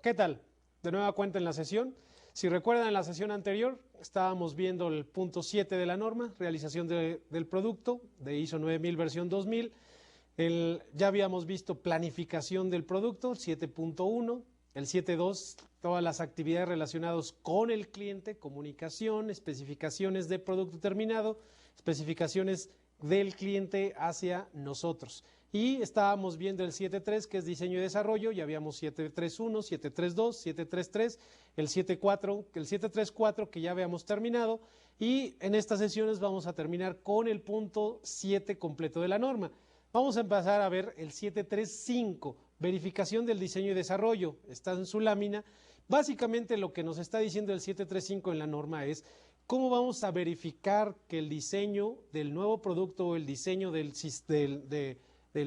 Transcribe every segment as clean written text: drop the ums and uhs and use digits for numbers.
¿Qué tal? De nueva cuenta en la sesión. Si recuerdan, en la sesión anterior estábamos viendo el punto 7 de la norma, realización del producto de ISO 9000 versión 2000. Ya habíamos visto planificación del producto, 7.1, el 7.2, todas las actividades relacionadas con el cliente, comunicación, especificaciones de producto terminado, especificaciones del cliente hacia nosotros. Y estábamos viendo el 7.3, que es diseño y desarrollo, ya habíamos 7.3.1, 7.3.2, 7.3.3, el 7.4, el 7.3.4 que ya habíamos terminado, y en estas sesiones vamos a terminar con el punto 7 completo de la norma. Vamos a empezar a ver el 7.3.5, verificación del diseño y desarrollo, está en su lámina. Básicamente lo que nos está diciendo el 7.3.5 en la norma es cómo vamos a verificar que el diseño del nuevo producto o el diseño del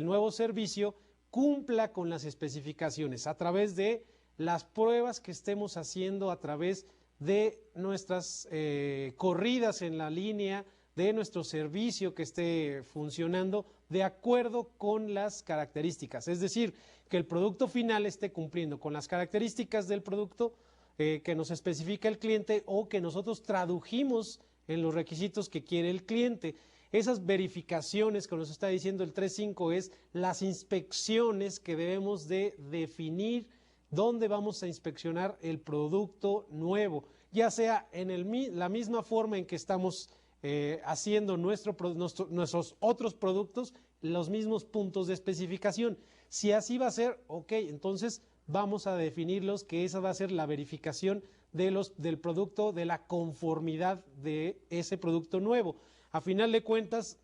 nuevo servicio cumpla con las especificaciones a través de las pruebas que estemos haciendo, a través de nuestras corridas en la línea, de nuestro servicio que esté funcionando de acuerdo con las características. Es decir, que el producto final esté cumpliendo con las características del producto que nos especifica el cliente o que nosotros tradujimos en los requisitos que quiere el cliente. Esas verificaciones que nos está diciendo el 3.5 es las inspecciones que debemos de definir dónde vamos a inspeccionar el producto nuevo, ya sea en la misma forma en que estamos haciendo nuestros otros productos, los mismos puntos de especificación. Si así va a ser, ok, entonces vamos a definirlos, que esa va a ser la verificación del producto, de la conformidad de ese producto nuevo. A final de cuentas,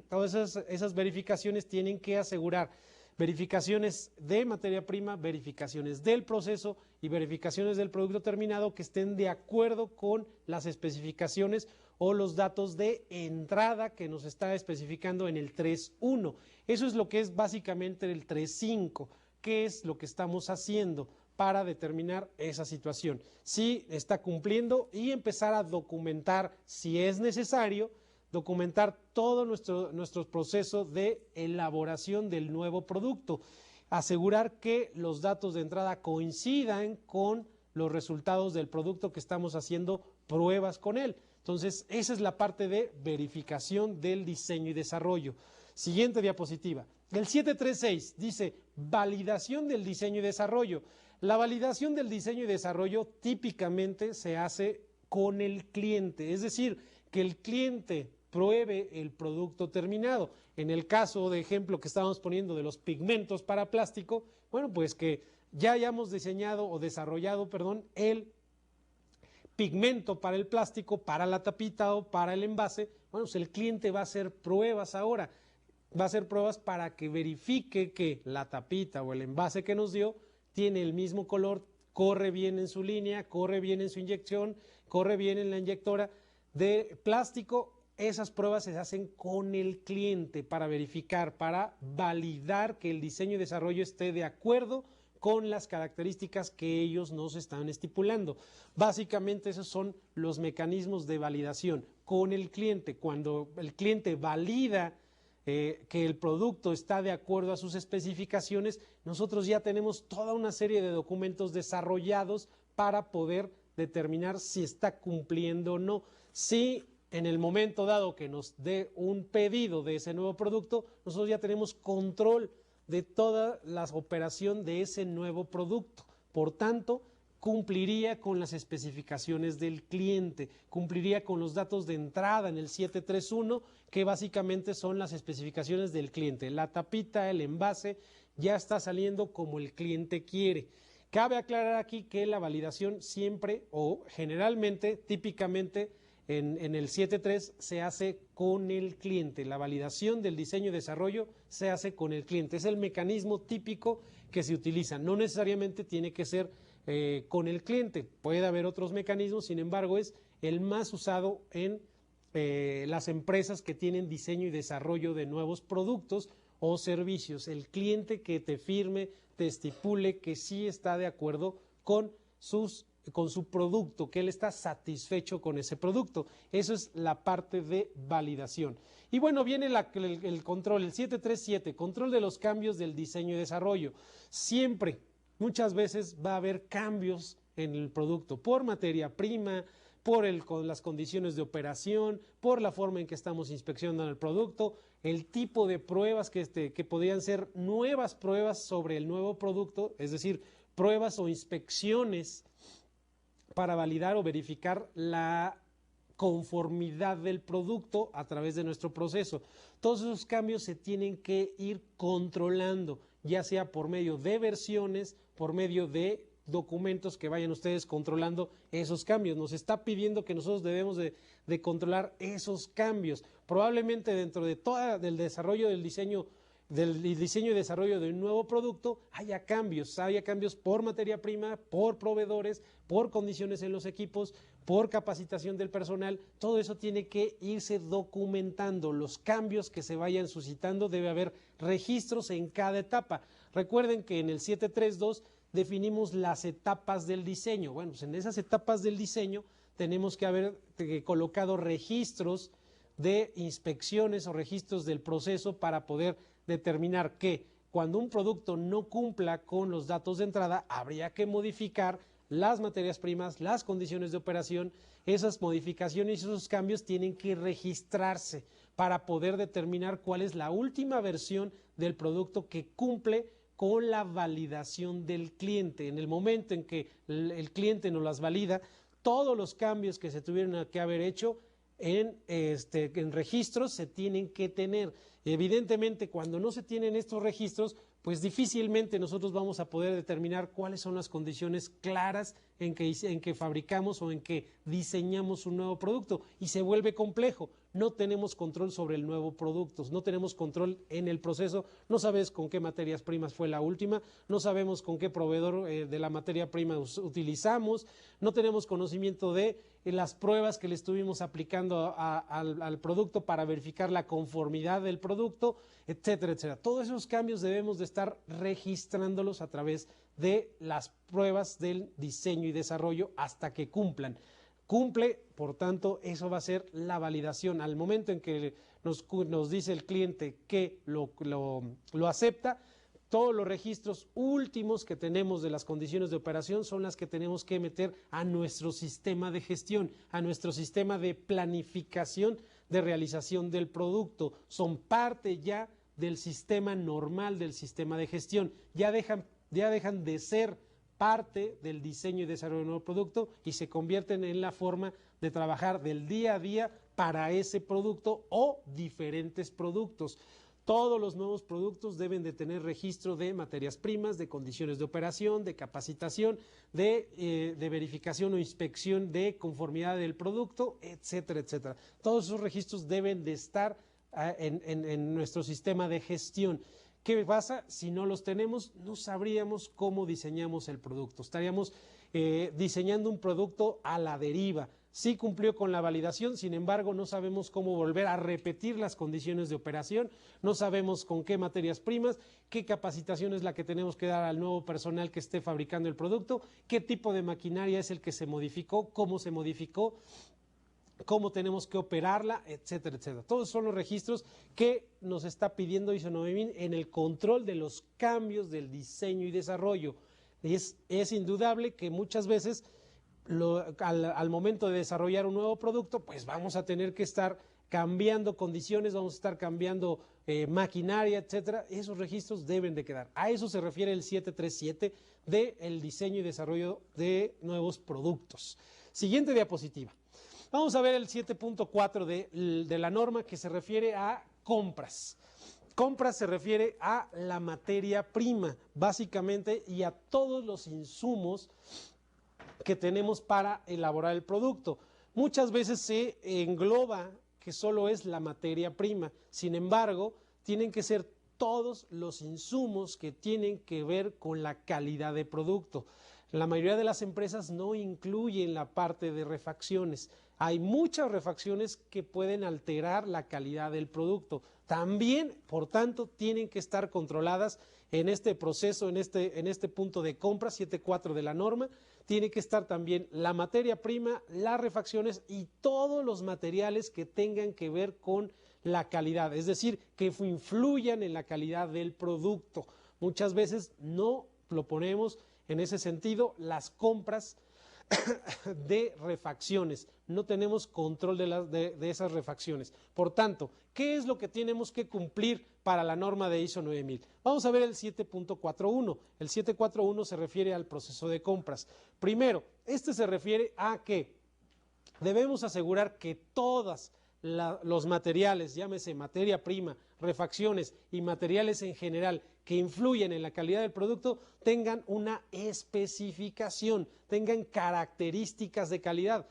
todas esas verificaciones tienen que asegurar verificaciones de materia prima, verificaciones del proceso y verificaciones del producto terminado que estén de acuerdo con las especificaciones o los datos de entrada que nos está especificando en el 3.1. Eso es lo que es básicamente el 3.5, que es lo que estamos haciendo para determinar esa situación. Si está cumpliendo y empezar a documentar, si es necesario, documentar todo nuestro proceso de elaboración del nuevo producto, asegurar que los datos de entrada coincidan con los resultados del producto que estamos haciendo pruebas con él. Entonces, esa es la parte de verificación del diseño y desarrollo. Siguiente diapositiva. El 7.3.6 dice validación del diseño y desarrollo. La validación del diseño y desarrollo típicamente se hace con el cliente, es decir, que el cliente pruebe el producto terminado. En el caso de ejemplo que estábamos poniendo de los pigmentos para plástico, bueno, pues que ya hayamos diseñado o desarrollado, perdón, el pigmento para el plástico, para la tapita o para el envase, bueno, pues el cliente va a hacer pruebas ahora, va a hacer pruebas para que verifique que la tapita o el envase que nos dio tiene el mismo color, corre bien en su línea, corre bien en su inyección, corre bien en la inyectora de plástico. Esas pruebas se hacen con el cliente para verificar, para validar que el diseño y desarrollo esté de acuerdo con las características que ellos nos están estipulando. Básicamente esos son los mecanismos de validación con el cliente. Cuando el cliente valida que el producto está de acuerdo a sus especificaciones, nosotros ya tenemos toda una serie de documentos desarrollados para poder determinar si está cumpliendo o no. Si en el momento dado que nos dé un pedido de ese nuevo producto, nosotros ya tenemos control de toda la operación de ese nuevo producto. Por tanto, cumpliría con las especificaciones del cliente, cumpliría con los datos de entrada en el 7.3.1, que básicamente son las especificaciones del cliente. La tapita, el envase, ya está saliendo como el cliente quiere. Cabe aclarar aquí que la validación siempre o generalmente, típicamente, en el 7.3 se hace con el cliente. La validación del diseño y desarrollo se hace con el cliente. Es el mecanismo típico que se utiliza. No necesariamente tiene que ser con el cliente. Puede haber otros mecanismos, sin embargo, es el más usado en las empresas que tienen diseño y desarrollo de nuevos productos o servicios. El cliente que te firme, te estipule que sí está de acuerdo con su producto, que él está satisfecho con ese producto. Eso es la parte de validación. Y bueno, viene el control, el 7.3.7, control de los cambios del diseño y desarrollo. Siempre muchas veces va a haber cambios en el producto por materia prima, con las condiciones de operación, por la forma en que estamos inspeccionando el producto, el tipo de pruebas que podrían ser nuevas pruebas sobre el nuevo producto, es decir, pruebas o inspecciones para validar o verificar la conformidad del producto a través de nuestro proceso. Todos esos cambios se tienen que ir controlando, ya sea por medio de versiones, por medio de documentos que vayan ustedes controlando esos cambios. Nos está pidiendo que nosotros debemos de controlar esos cambios. Probablemente dentro de todo el desarrollo del diseño y desarrollo de un nuevo producto haya cambios por materia prima, por proveedores, por condiciones en los equipos, por capacitación del personal. Todo eso tiene que irse documentando. Los cambios que se vayan suscitando, debe haber registros en cada etapa. Recuerden que en el 732 definimos las etapas del diseño. Bueno, pues en esas etapas del diseño tenemos que haber colocado registros de inspecciones o registros del proceso para poder determinar que cuando un producto no cumpla con los datos de entrada, habría que modificar las materias primas, las condiciones de operación. Esas modificaciones y esos cambios tienen que registrarse para poder determinar cuál es la última versión del producto que cumple con la validación del cliente. En el momento en que el cliente nos las valida, todos los cambios que se tuvieron que haber hecho en registros se tienen que tener. Evidentemente, cuando no se tienen estos registros, pues difícilmente nosotros vamos a poder determinar cuáles son las condiciones claras en que fabricamos o en que diseñamos un nuevo producto, y se vuelve complejo. No tenemos control sobre el nuevo producto, no tenemos control en el proceso, no sabes con qué materias primas fue la última, no sabemos con qué proveedor de la materia prima utilizamos, no tenemos conocimiento de las pruebas que le estuvimos aplicando al producto para verificar la conformidad del producto, etcétera, etcétera. Todos esos cambios debemos de estar registrándolos a través de las pruebas del diseño y desarrollo hasta que cumplan. Cumple, por tanto, eso va a ser la validación. Al momento en que nos dice el cliente que lo acepta, todos los registros últimos que tenemos de las condiciones de operación son las que tenemos que meter a nuestro sistema de gestión, a nuestro sistema de planificación de realización del producto. Son parte ya del sistema normal del sistema de gestión. Ya dejan de ser parte del diseño y desarrollo de un nuevo producto y se convierten en la forma de trabajar del día a día para ese producto o diferentes productos. Todos los nuevos productos deben de tener registro de materias primas, de condiciones de operación, de capacitación, de verificación o inspección de conformidad del producto, etcétera, etcétera. Todos esos registros deben de estar en nuestro sistema de gestión. ¿Qué pasa? Si no los tenemos, no sabríamos cómo diseñamos el producto. Estaríamos diseñando un producto a la deriva. Sí cumplió con la validación, sin embargo, no sabemos cómo volver a repetir las condiciones de operación, no sabemos con qué materias primas, qué capacitación es la que tenemos que dar al nuevo personal que esté fabricando el producto, qué tipo de maquinaria es el que se modificó, cómo se modificó, cómo tenemos que operarla, etcétera, etcétera. Todos son los registros que nos está pidiendo ISO 9000 en el control de los cambios del diseño y desarrollo. Es indudable que muchas veces al momento de desarrollar un nuevo producto, pues vamos a tener que estar cambiando condiciones, vamos a estar cambiando maquinaria, etcétera. Esos registros deben de quedar. A eso se refiere el 737 del diseño y desarrollo de nuevos productos. Siguiente diapositiva. Vamos a ver el 7.4 de la norma, que se refiere a compras. Compras se refiere a la materia prima, básicamente, y a todos los insumos que tenemos para elaborar el producto. Muchas veces se engloba que solo es la materia prima, sin embargo, tienen que ser todos los insumos que tienen que ver con la calidad de producto. La mayoría de las empresas no incluyen la parte de refacciones. Hay muchas refacciones que pueden alterar la calidad del producto. También, por tanto, tienen que estar controladas en este proceso, en este punto de compra, 7.4 de la norma. Tiene que estar también la materia prima, las refacciones y todos los materiales que tengan que ver con la calidad, es decir, que influyan en la calidad del producto. Muchas veces no lo ponemos en ese sentido las compras de refacciones. No tenemos control de esas refacciones. Por tanto, ¿qué es lo que tenemos que cumplir para la norma de ISO 9000? Vamos a ver el 7.41. El 7.41 se refiere al proceso de compras. Primero, este se refiere a que debemos asegurar que todos los materiales, llámese materia prima, refacciones y materiales en general que influyen en la calidad del producto, tengan una especificación, tengan características de calidad.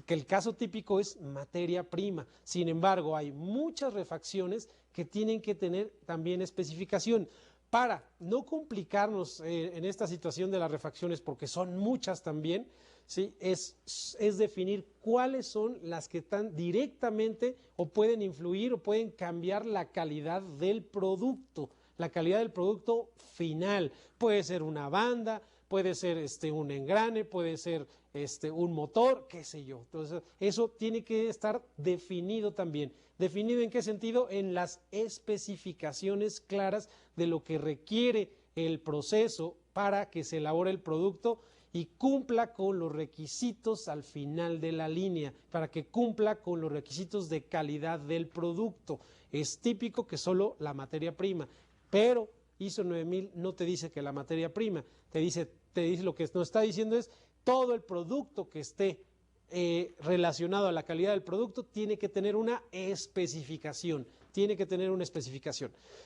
Que el caso típico es materia prima. Sin embargo, hay muchas refacciones que tienen que tener también especificación. Para no complicarnos en esta situación de las refacciones, porque son muchas también, ¿sí? Es definir cuáles son las que están directamente o pueden influir o pueden cambiar la calidad del producto, la calidad del producto final. Puede ser una banda, puede ser un engrane, puede ser un motor, qué sé yo. Entonces, eso tiene que estar definido también. ¿Definido en qué sentido? En las especificaciones claras de lo que requiere el proceso para que se elabore el producto y cumpla con los requisitos al final de la línea, para que cumpla con los requisitos de calidad del producto. Es típico que solo la materia prima, pero ISO 9000 no te dice que la materia prima, te dice lo que nos está diciendo es todo el producto que esté relacionado a la calidad del producto tiene que tener una especificación,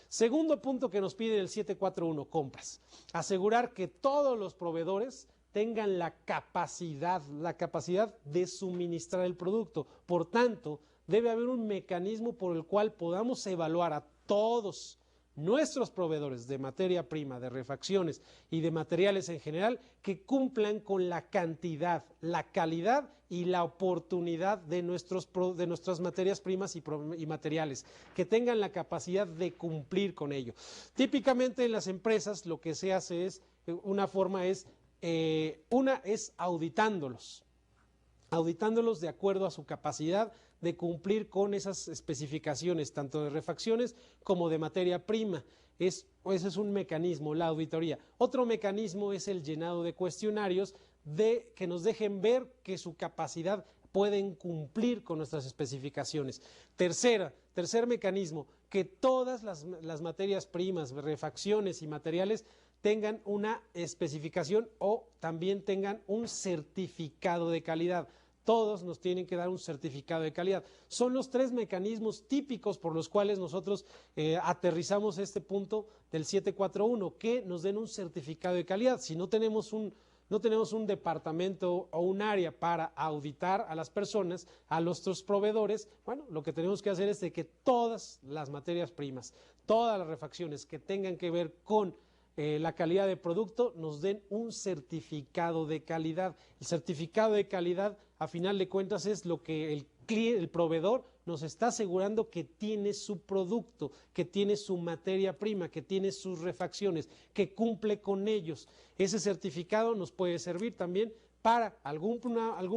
Segundo punto que nos pide el 741, compras. Asegurar que todos los proveedores tengan la capacidad de suministrar el producto. Por tanto, debe haber un mecanismo por el cual podamos evaluar a todos nuestros proveedores de materia prima, de refacciones y de materiales en general que cumplan con la cantidad, la calidad y la oportunidad de nuestras materias primas y materiales, que tengan la capacidad de cumplir con ello. Típicamente en las empresas lo que se hace es, una es auditándolos de acuerdo a su capacidad de cumplir con esas especificaciones, tanto de refacciones como de materia prima. Ese es un mecanismo, la auditoría. Otro mecanismo es el llenado de cuestionarios que nos dejen ver que su capacidad pueden cumplir con nuestras especificaciones. Tercer mecanismo, que todas las materias primas, refacciones y materiales tengan una especificación o también tengan un certificado de calidad. Todos nos tienen que dar un certificado de calidad. Son los 3 mecanismos típicos por los cuales nosotros aterrizamos este punto del 741, que nos den un certificado de calidad. Si no tenemos un departamento o un área para auditar a las personas, a nuestros proveedores, bueno, lo que tenemos que hacer es de que todas las materias primas, todas las refacciones que tengan que ver con la calidad de producto, nos den un certificado de calidad. El certificado de calidad, a final de cuentas, es lo que el proveedor nos está asegurando que tiene su producto, que tiene su materia prima, que tiene sus refacciones, que cumple con ellos. Ese certificado nos puede servir también para algún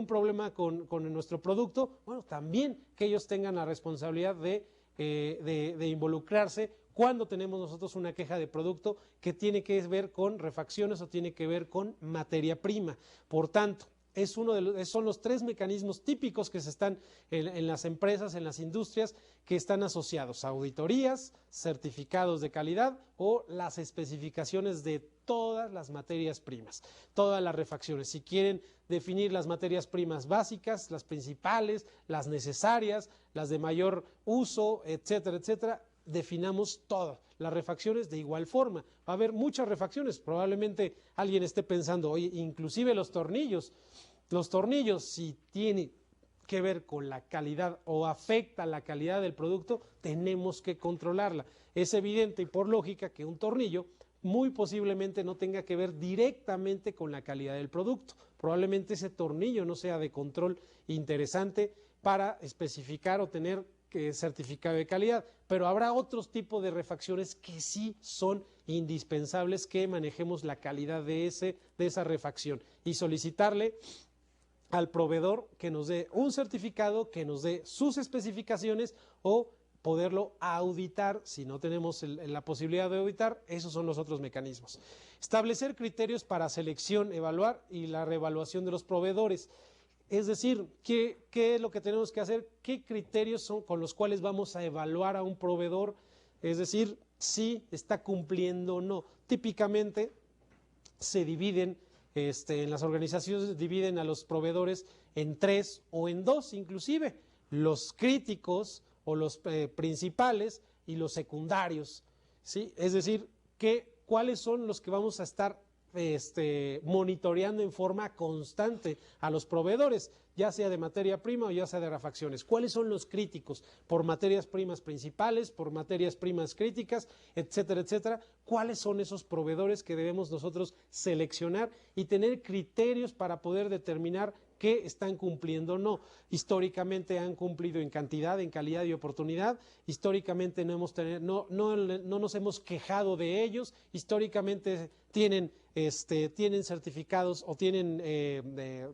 problema con nuestro producto. Bueno, también que ellos tengan la responsabilidad de involucrarse cuando tenemos nosotros una queja de producto que tiene que ver con refacciones o tiene que ver con materia prima. Por tanto, son los 3 mecanismos típicos que se están en las empresas, en las industrias, que están asociados a auditorías, certificados de calidad o las especificaciones de todas las materias primas, todas las refacciones. Si quieren definir las materias primas básicas, las principales, las necesarias, las de mayor uso, etcétera, etcétera, definamos todas las refacciones de igual forma. Va a haber muchas refacciones, probablemente alguien esté pensando, oye, inclusive los tornillos, si tiene que ver con la calidad o afecta la calidad del producto, tenemos que controlarla. Es evidente y por lógica que un tornillo muy posiblemente no tenga que ver directamente con la calidad del producto. Probablemente ese tornillo no sea de control interesante para especificar o tener certificado de calidad, pero habrá otros tipos de refacciones que sí son indispensables que manejemos la calidad de esa refacción y solicitarle al proveedor que nos dé un certificado, que nos dé sus especificaciones o poderlo auditar. Si no tenemos la posibilidad de auditar, esos son los otros mecanismos. Establecer criterios para selección, evaluar y la reevaluación de los proveedores. Es decir, ¿qué es lo que tenemos que hacer? ¿Qué criterios son con los cuales vamos a evaluar a un proveedor? Es decir, si está cumpliendo o no. Típicamente se dividen, en las organizaciones dividen a los proveedores en 3 o en 2 inclusive, los críticos o los principales y los secundarios, ¿sí? Es decir, ¿cuáles son los que vamos a estar monitoreando en forma constante a los proveedores, ya sea de materia prima o ya sea de refacciones? ¿Cuáles son los críticos? Por materias primas principales, por materias primas críticas, etcétera, etcétera. ¿Cuáles son esos proveedores que debemos nosotros seleccionar y tener criterios para poder determinar que están cumpliendo o no? Históricamente han cumplido en cantidad, en calidad y oportunidad. Históricamente no nos hemos quejado de ellos. Históricamente tienen certificados o tienen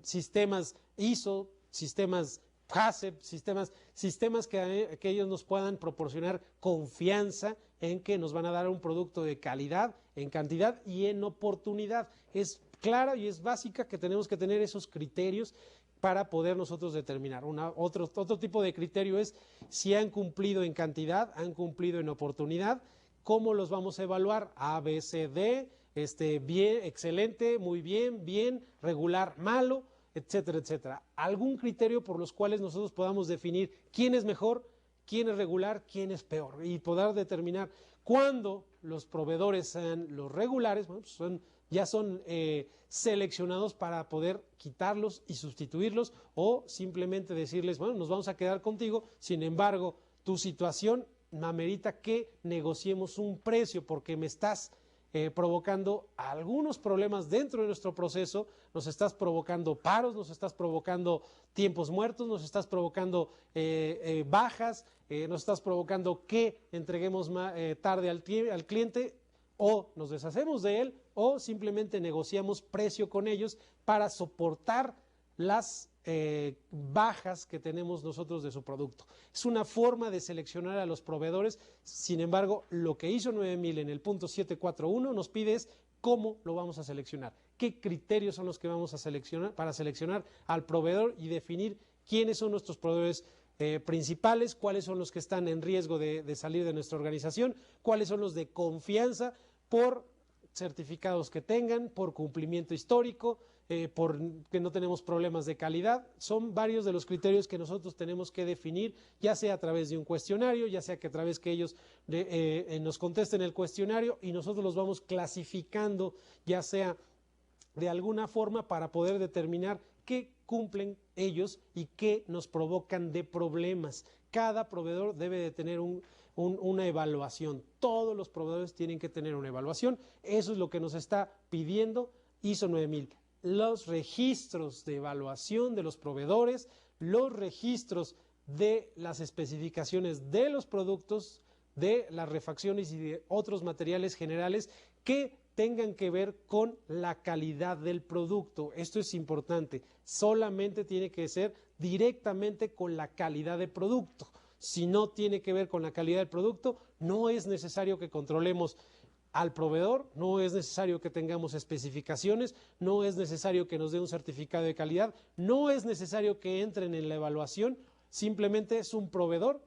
sistemas ISO, sistemas HACCP, sistemas que ellos nos puedan proporcionar confianza en que nos van a dar un producto de calidad, en cantidad y en oportunidad. Es clara y es básica que tenemos que tener esos criterios para poder nosotros determinar. Otro tipo de criterio es si han cumplido en cantidad, han cumplido en oportunidad. ¿Cómo los vamos a evaluar? A, B, C, D, bien, excelente, muy bien, bien, regular, malo, etcétera, etcétera. Algún criterio por los cuales nosotros podamos definir quién es mejor, quién es regular, quién es peor, y poder determinar cuándo los proveedores sean los regulares, bueno, pues ya son seleccionados para poder quitarlos y sustituirlos, o simplemente decirles, bueno, nos vamos a quedar contigo, sin embargo, tu situación amerita que negociemos un precio porque me estás provocando algunos problemas dentro de nuestro proceso, nos estás provocando paros, nos estás provocando tiempos muertos, nos estás provocando bajas, nos estás provocando que entreguemos tarde al cliente, o nos deshacemos de él o simplemente negociamos precio con ellos para soportar las bajas que tenemos nosotros de su producto. Es una forma de seleccionar a los proveedores. Sin embargo, lo que hizo 9000 en el punto 741 nos pide es cómo lo vamos a seleccionar, qué criterios son los que vamos a seleccionar para seleccionar al proveedor y definir quiénes son nuestros proveedores principales, cuáles son los que están en riesgo de salir de nuestra organización, cuáles son los de confianza por certificados que tengan, por cumplimiento histórico, por que no tenemos problemas de calidad. Son varios de los criterios que nosotros tenemos que definir, ya sea a través de un cuestionario, ya sea que a través que ellos nos contesten el cuestionario y nosotros los vamos clasificando, ya sea de alguna forma para poder determinar qué cumplen ellos y qué nos provocan de problemas. Cada proveedor debe de tener una evaluación. Todos los proveedores tienen que tener una evaluación. Eso es lo que nos está pidiendo ISO 9000. Los registros de evaluación de los proveedores, los registros de las especificaciones de los productos, de las refacciones y de otros materiales generales que tengan que ver con la calidad del producto. Esto es importante. Solamente tiene que ser directamente con la calidad del producto. Si no tiene que ver con la calidad del producto, no es necesario que controlemos al proveedor, no es necesario que tengamos especificaciones, no es necesario que nos dé un certificado de calidad, no es necesario que entren en la evaluación, simplemente es un proveedor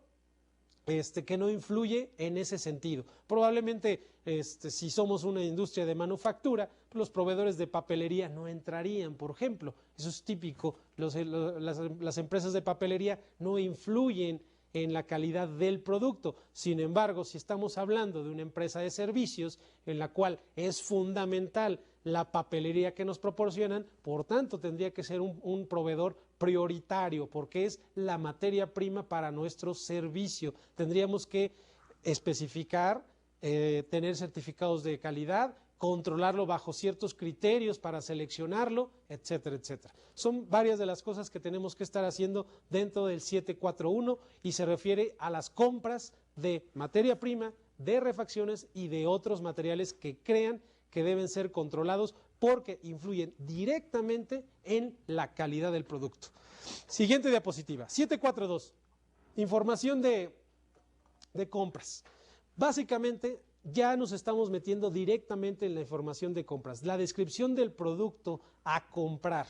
que no influye en ese sentido. Probablemente si somos una industria de manufactura, los proveedores de papelería no entrarían, por ejemplo. Eso es típico, las empresas de papelería no influyen en la calidad del producto. Sin embargo, si estamos hablando de una empresa de servicios en la cual es fundamental la papelería que nos proporcionan, por tanto tendría que ser un proveedor prioritario porque es la materia prima para nuestro servicio. Tendríamos que especificar, tener certificados de calidad, controlarlo bajo ciertos criterios para seleccionarlo, etcétera, etcétera. Son varias de las cosas que tenemos que estar haciendo dentro del 741 y se refiere a las compras de materia prima, de refacciones y de otros materiales que crean que deben ser controlados porque influyen directamente en la calidad del producto. Siguiente diapositiva, 742. Información de de compras. Básicamente, ya nos estamos metiendo directamente en la información de compras, la descripción del producto a comprar.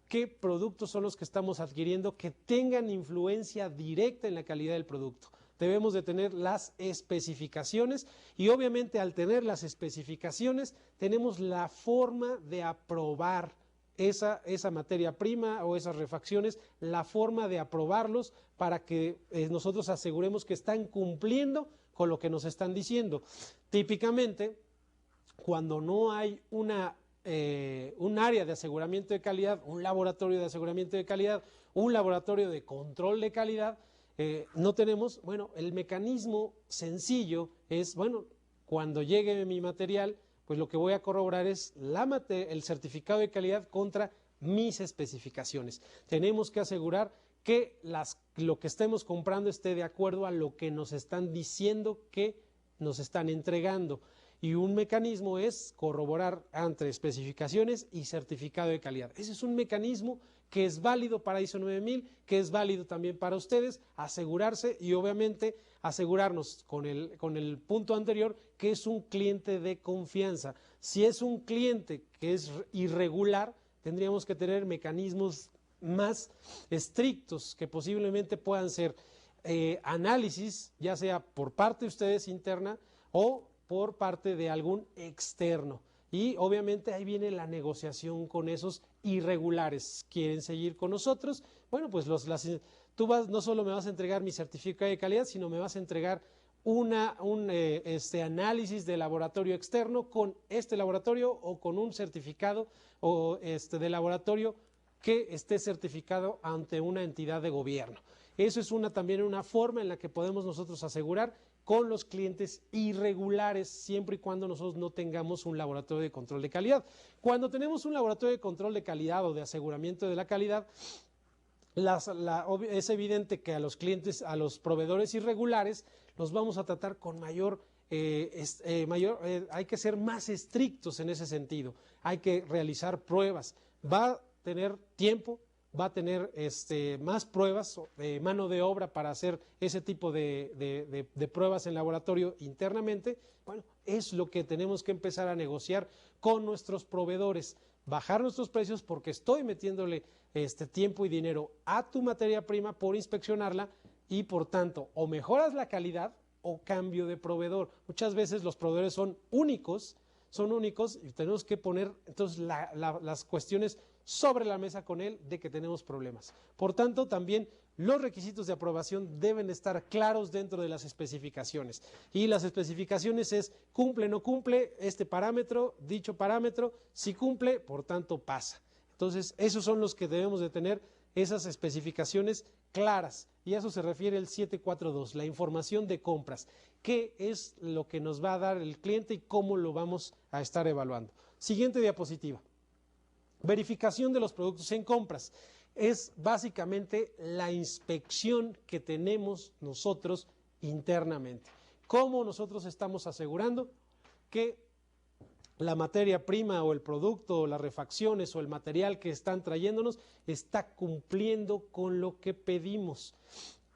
¿Qué productos son los que estamos adquiriendo que tengan influencia directa en la calidad del producto? Debemos de tener las especificaciones y obviamente al tener las especificaciones tenemos la forma de aprobar esa materia prima o esas refacciones, la forma de aprobarlos para que nosotros aseguremos que están cumpliendo con lo que nos están diciendo. Típicamente, cuando no hay un área de aseguramiento de calidad, un laboratorio de aseguramiento de calidad, un laboratorio de control de calidad, no tenemos, bueno, el mecanismo sencillo es, bueno, cuando llegue mi material, pues lo que voy a corroborar es el certificado de calidad contra mis especificaciones. Tenemos que asegurar que lo que estemos comprando esté de acuerdo a lo que nos están diciendo que nos están entregando. Y un mecanismo es corroborar entre especificaciones y certificado de calidad. Ese es un mecanismo que es válido para ISO 9000, que es válido también para ustedes, asegurarse y obviamente asegurarnos con el punto anterior que es un cliente de confianza. Si es un cliente que es irregular, tendríamos que tener mecanismos más estrictos que posiblemente puedan ser análisis, ya sea por parte de ustedes interna o por parte de algún externo. Y obviamente ahí viene la negociación con esos irregulares. ¿Quieren seguir con nosotros? Bueno, pues tú no solo me vas a entregar mi certificado de calidad, sino me vas a entregar un análisis de laboratorio externo con este laboratorio o con un certificado de laboratorio que esté certificado ante una entidad de gobierno. Eso es también una forma en la que podemos nosotros asegurar con los clientes irregulares, siempre y cuando nosotros no tengamos un laboratorio de control de calidad. Cuando tenemos un laboratorio de control de calidad o de aseguramiento de la calidad, es evidente que a los clientes, a los proveedores irregulares, los vamos a tratar con hay que ser más estrictos en ese sentido, hay que realizar pruebas, va a tener tiempo, va a tener más pruebas, mano de obra para hacer ese tipo de pruebas en laboratorio internamente. Bueno, es lo que tenemos que empezar a negociar con nuestros proveedores, bajar nuestros precios porque estoy metiéndole tiempo y dinero a tu materia prima por inspeccionarla y por tanto o mejoras la calidad o cambio de proveedor. Muchas veces los proveedores son únicos y tenemos que poner entonces las cuestiones sobre la mesa con él de que tenemos problemas. Por tanto, también los requisitos de aprobación deben estar claros dentro de las especificaciones. Y las especificaciones es cumple, no cumple este parámetro, dicho parámetro, si cumple, por tanto pasa. Entonces, esos son los que debemos de tener, esas especificaciones claras. Y a eso se refiere el 742, la información de compras. ¿Qué es lo que nos va a dar el cliente y cómo lo vamos a estar evaluando? Siguiente diapositiva. Verificación de los productos en compras. Es básicamente la inspección que tenemos nosotros internamente. ¿Cómo nosotros estamos asegurando que la materia prima o el producto o las refacciones o el material que están trayéndonos está cumpliendo con lo que pedimos?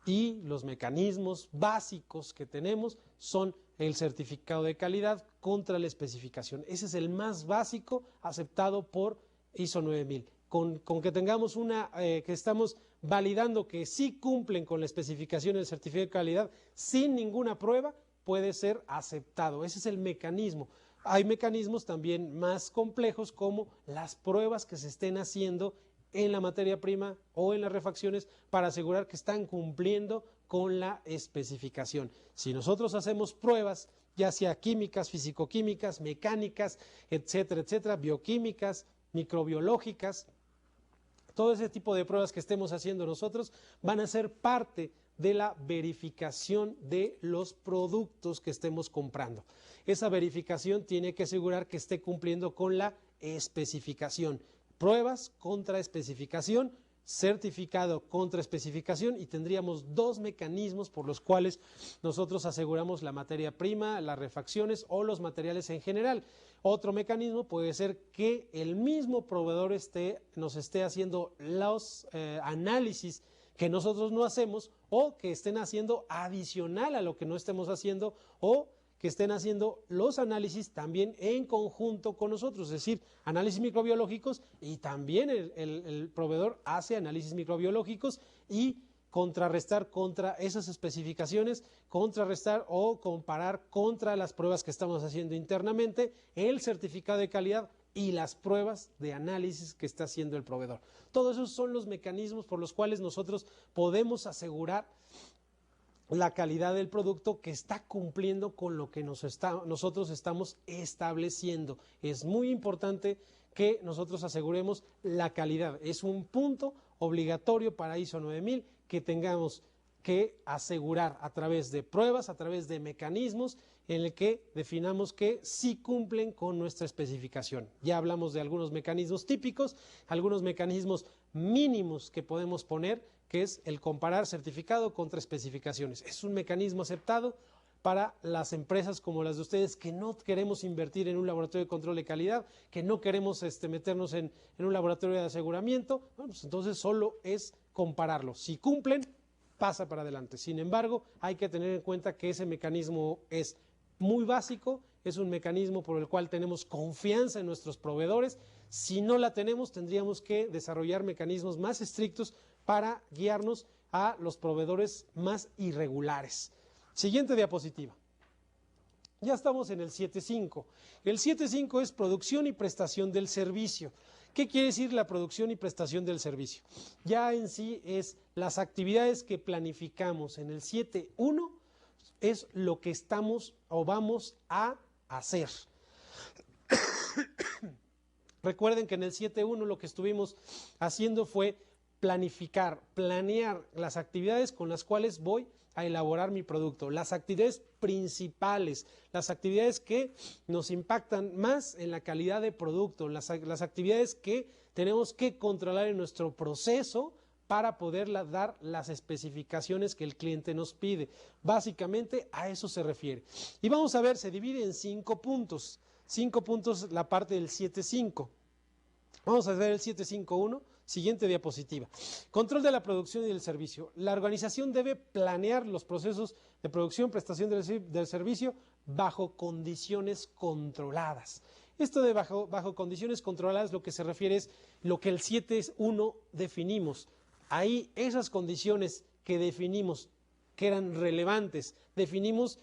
Y los mecanismos básicos que tenemos son el certificado de calidad contra la especificación. Ese es el más básico aceptado por ISO 9000. Con que tengamos que estamos validando que sí cumplen con la especificación del certificado de calidad sin ninguna prueba, puede ser aceptado. Ese es el mecanismo. Hay mecanismos también más complejos como las pruebas que se estén haciendo en la materia prima o en las refacciones para asegurar que están cumpliendo con la especificación. Si nosotros hacemos pruebas, ya sea químicas, fisicoquímicas, mecánicas, etcétera, etcétera, bioquímicas, microbiológicas, todo ese tipo de pruebas que estemos haciendo nosotros van a ser parte de la verificación de los productos que estemos comprando. Esa verificación tiene que asegurar que esté cumpliendo con la especificación. Pruebas contra especificación, certificado contra especificación, y tendríamos dos mecanismos por los cuales nosotros aseguramos la materia prima, las refacciones o los materiales en general. Otro mecanismo puede ser que el mismo proveedor nos esté haciendo los análisis que nosotros no hacemos o que estén haciendo adicional a lo que no estemos haciendo o que estén haciendo los análisis también en conjunto con nosotros, es decir, análisis microbiológicos y también el proveedor hace análisis microbiológicos y contrarrestar contra esas especificaciones, contrarrestar o comparar contra las pruebas que estamos haciendo internamente, el certificado de calidad y las pruebas de análisis que está haciendo el proveedor. Todos esos son los mecanismos por los cuales nosotros podemos asegurar la calidad del producto que está cumpliendo con lo que nosotros estamos estableciendo. Es muy importante que nosotros aseguremos la calidad. Es un punto obligatorio para ISO 9000 que tengamos que asegurar a través de pruebas, a través de mecanismos en el que definamos que sí cumplen con nuestra especificación. Ya hablamos de algunos mecanismos típicos, algunos mecanismos mínimos que podemos poner, que es el comparar certificado contra especificaciones. Es un mecanismo aceptado para las empresas como las de ustedes que no queremos invertir en un laboratorio de control de calidad, que no queremos meternos en un laboratorio de aseguramiento. Bueno, pues entonces solo es compararlo. Si cumplen, pasa para adelante. Sin embargo, hay que tener en cuenta que ese mecanismo es muy básico, es un mecanismo por el cual tenemos confianza en nuestros proveedores. Si no la tenemos, tendríamos que desarrollar mecanismos más estrictos para guiarnos a los proveedores más irregulares. Siguiente diapositiva. Ya estamos en el 7.5. El 7.5 es producción y prestación del servicio. ¿Qué quiere decir la producción y prestación del servicio? Ya en sí es las actividades que planificamos. En el 7.1 es lo que estamos o vamos a hacer. Recuerden que en el 7.1 lo que estuvimos haciendo fue planear las actividades con las cuales voy a elaborar mi producto, las actividades principales, las actividades que nos impactan más en la calidad de producto, las actividades que tenemos que controlar en nuestro proceso para poder dar las especificaciones que el cliente nos pide. Básicamente a eso se refiere. Y vamos a ver, se divide en 5 puntos. 5 puntos la parte del 7.5. Vamos a ver el 7.5.1. Siguiente diapositiva. Control de la producción y del servicio. La organización debe planear los procesos de producción, prestación del servicio bajo condiciones controladas. Esto de bajo condiciones controladas lo que se refiere es lo que el 7.1 definimos. Ahí esas condiciones que definimos, que eran relevantes, definimos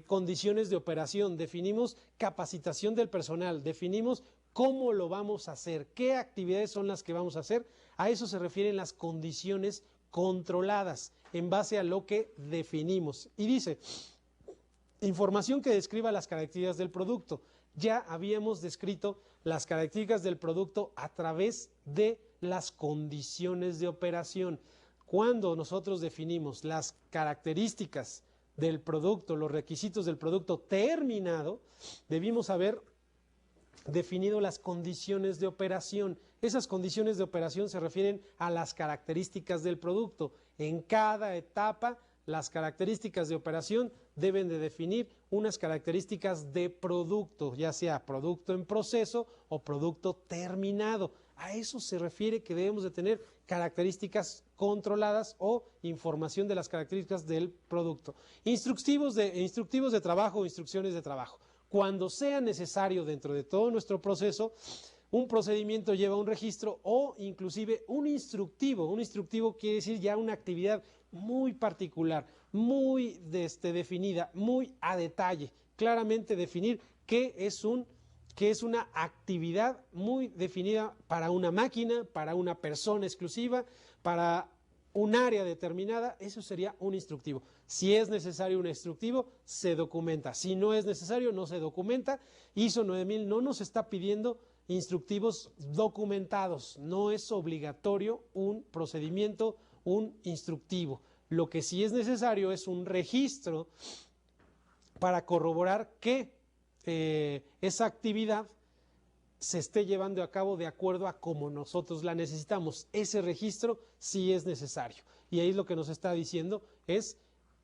condiciones de operación, definimos capacitación del personal, definimos cómo lo vamos a hacer, qué actividades son las que vamos a hacer. A eso se refieren las condiciones controladas en base a lo que definimos. Y dice, información que describa las características del producto. Ya habíamos descrito las características del producto a través de las condiciones de operación. Cuando nosotros definimos las características del producto, los requisitos del producto terminado, debimos haber definido las condiciones de operación. Esas condiciones de operación se refieren a las características del producto. En cada etapa, las características de operación deben de definir unas características de producto, ya sea producto en proceso o producto terminado. A eso se refiere que debemos de tener características controladas o información de las características del producto. Instructivos de trabajo o instrucciones de trabajo. Cuando sea necesario dentro de todo nuestro proceso, un procedimiento lleva un registro o inclusive un instructivo. Un instructivo quiere decir ya una actividad muy particular, muy definida, muy a detalle. Claramente definir qué es una actividad muy definida para una máquina, para una persona exclusiva, para un área determinada. Eso sería un instructivo. Si es necesario un instructivo, se documenta. Si no es necesario, no se documenta. ISO 9000 no nos está pidiendo instructivos documentados. No es obligatorio un procedimiento, un instructivo. Lo que sí es necesario es un registro para corroborar que esa actividad se esté llevando a cabo de acuerdo a como nosotros la necesitamos. Ese registro sí es necesario. Y ahí lo que nos está diciendo es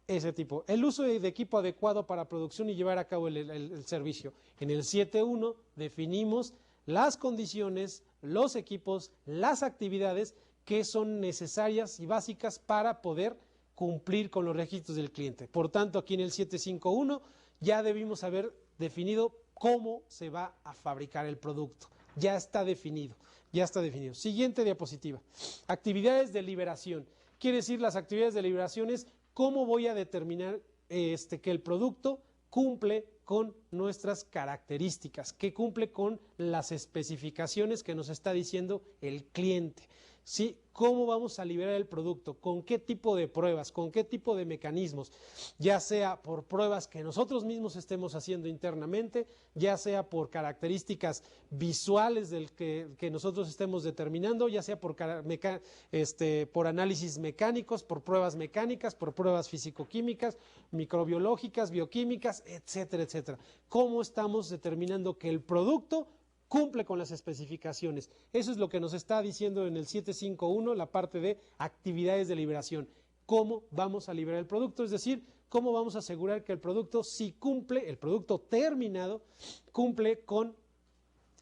ese tipo. El uso de equipo adecuado para producción y llevar a cabo el servicio. En el 7.1 definimos las condiciones, los equipos, las actividades que son necesarias y básicas para poder cumplir con los requisitos del cliente. Por tanto, aquí en el 751 ya debimos haber definido cómo se va a fabricar el producto. Ya está definido, ya está definido. Siguiente diapositiva. Actividades de liberación. Quiere decir, las actividades de liberación es cómo voy a determinar que el producto cumple con nuestras características, que cumple con las especificaciones que nos está diciendo el cliente. ¿Sí? ¿Cómo vamos a liberar el producto? ¿Con qué tipo de pruebas? ¿Con qué tipo de mecanismos? Ya sea por pruebas que nosotros mismos estemos haciendo internamente, ya sea por características visuales que nosotros estemos determinando, ya sea por análisis mecánicos, por pruebas mecánicas, por pruebas físico-químicas, microbiológicas, bioquímicas, etcétera, etcétera. ¿Cómo estamos determinando que el producto cumple con las especificaciones? Eso es lo que nos está diciendo en el 751, la parte de actividades de liberación. ¿Cómo vamos a liberar el producto? Es decir, ¿cómo vamos a asegurar que el producto sí cumple, el producto terminado, cumple con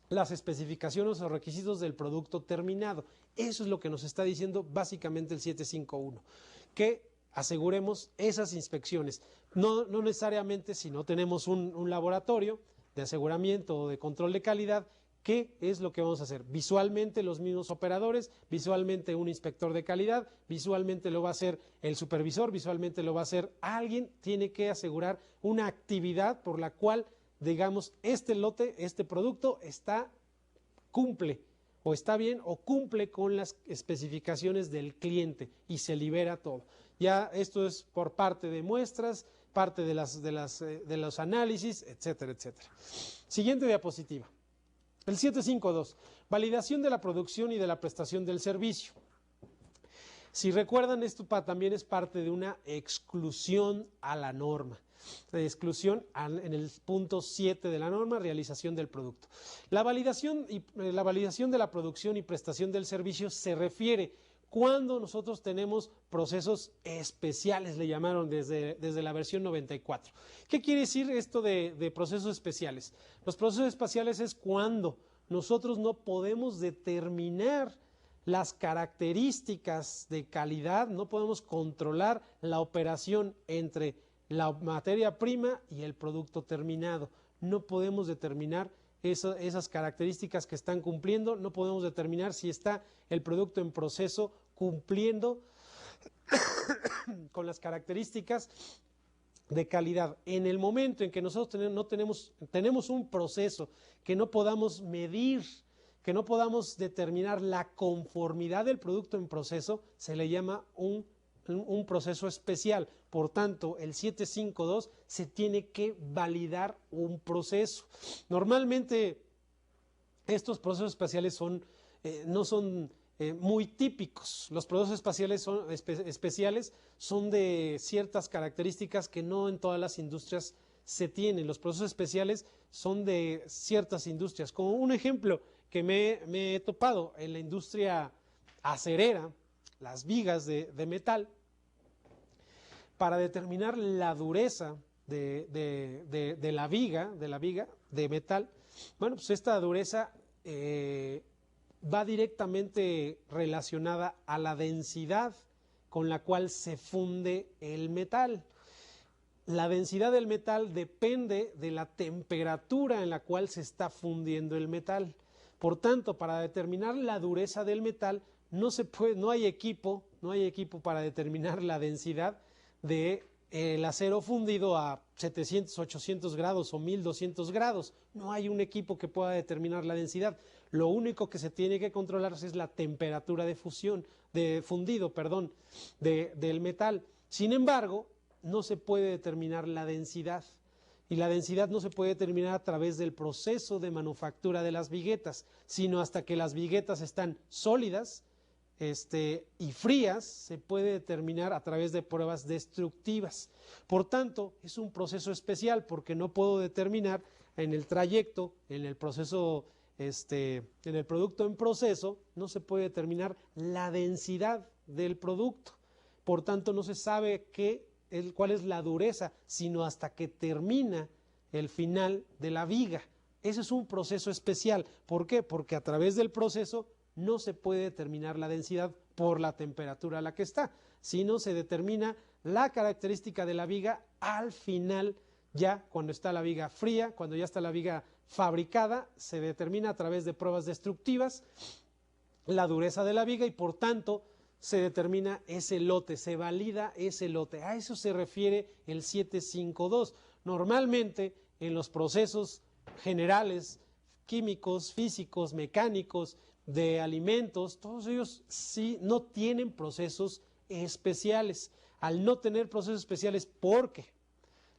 las especificaciones o requisitos del producto terminado? Eso es lo que nos está diciendo básicamente el 751, que aseguremos esas inspecciones. No necesariamente si no tenemos un laboratorio de aseguramiento o de control de calidad, ¿qué es lo que vamos a hacer? Visualmente los mismos operadores, visualmente un inspector de calidad, visualmente lo va a hacer el supervisor, visualmente lo va a hacer alguien. Tiene que asegurar una actividad por la cual, digamos, este lote, este producto cumple o está bien o cumple con las especificaciones del cliente y se libera todo. Ya esto es por parte de muestras, parte de los análisis, etcétera, etcétera. Siguiente diapositiva. El 752, validación de la producción y de la prestación del servicio. Si recuerdan, esto también es parte de una exclusión a la norma. Exclusión en el punto 7 de la norma, realización del producto. La validación de la producción y prestación del servicio se refiere cuando nosotros tenemos procesos especiales, le llamaron desde la versión 94. ¿Qué quiere decir esto de procesos especiales? Los procesos especiales es cuando nosotros no podemos determinar las características de calidad, no podemos controlar la operación entre la materia prima y el producto terminado. No podemos determinar esas características que están cumpliendo, no podemos determinar si está el producto en proceso cumpliendo con las características de calidad. En el momento en que nosotros tenemos un proceso que no podamos medir, que no podamos determinar la conformidad del producto en proceso, se le llama un proceso especial. Por tanto, el 752 se tiene que validar un proceso. Normalmente estos procesos especiales no son muy típicos. Los procesos especiales son de ciertas características que no en todas las industrias se tienen. Los procesos especiales son de ciertas industrias. Como un ejemplo que me he topado en la industria acerera, las vigas de metal, para determinar la dureza de la viga de metal. Bueno, pues esta dureza va directamente relacionada a la densidad con la cual se funde el metal. La densidad del metal depende de la temperatura en la cual se está fundiendo el metal. Por tanto, para determinar la dureza del metal, no hay equipo para determinar la densidad del acero fundido a 700, 800 grados o 1200 grados. No hay un equipo que pueda determinar la densidad. Lo único que se tiene que controlar es la temperatura de fundido del metal. Sin embargo, no se puede determinar la densidad. Y la densidad no se puede determinar a través del proceso de manufactura de las viguetas, sino hasta que las viguetas están sólidas y frías, se puede determinar a través de pruebas destructivas. Por tanto, es un proceso especial porque no puedo determinar en el trayecto, en el proceso, en el producto en proceso, no se puede determinar la densidad del producto. Por tanto, no se sabe cuál es la dureza, sino hasta que termina el final de la viga. Ese es un proceso especial. ¿Por qué? Porque a través del proceso no se puede determinar la densidad por la temperatura a la que está, sino se determina la característica de la viga al final, ya cuando está la viga fría, cuando ya está la viga fabricada, se determina a través de pruebas destructivas la dureza de la viga y por tanto se determina ese lote, se valida ese lote. A eso se refiere el 752. Normalmente en los procesos generales, químicos, físicos, mecánicos, de alimentos, todos ellos sí no tienen procesos especiales. Al no tener procesos especiales, ¿por qué?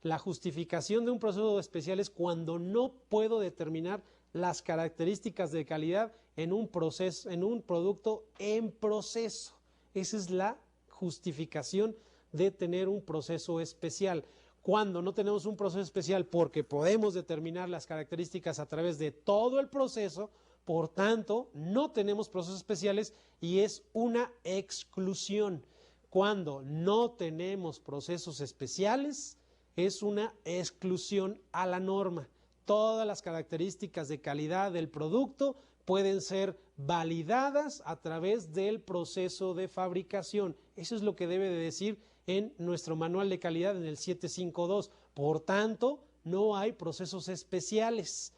La justificación de un proceso especial es cuando no puedo determinar las características de calidad en un proceso, en un producto en proceso. Esa es la justificación de tener un proceso especial. Cuando no tenemos un proceso especial porque podemos determinar las características a través de todo el proceso, por tanto, no tenemos procesos especiales y es una exclusión. Cuando no tenemos procesos especiales, es una exclusión a la norma. Todas las características de calidad del producto pueden ser validadas a través del proceso de fabricación. Eso es lo que debe de decir en nuestro manual de calidad en el 752. Por tanto, no hay procesos especiales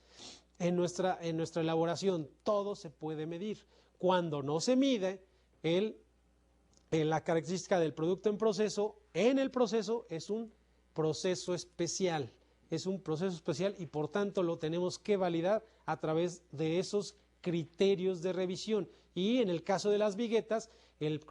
en nuestra elaboración. Todo se puede medir. Cuando no se mide la característica del producto en el proceso es un proceso especial. Es un proceso especial y por tanto lo tenemos que validar a través de esos criterios de revisión. Y en el caso de las viguetas, el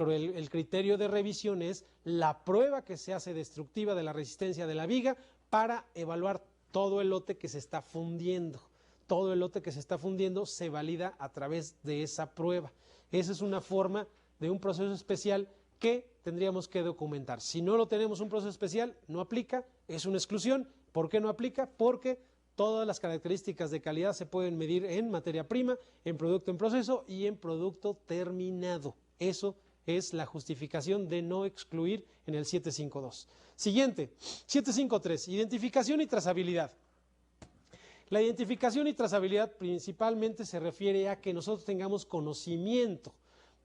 criterio de revisión es la prueba que se hace destructiva de la resistencia de la viga para evaluar todo el lote que se está fundiendo. Todo el lote que se está fundiendo se valida a través de esa prueba. Esa es una forma de un proceso especial que tendríamos que documentar. Si no lo tenemos un proceso especial, no aplica, es una exclusión. ¿Por qué no aplica? Porque todas las características de calidad se pueden medir en materia prima, en producto en proceso y en producto terminado. Eso es la justificación de no excluir en el 752. Siguiente, 753, identificación y trazabilidad. La identificación y trazabilidad principalmente se refiere a que nosotros tengamos conocimiento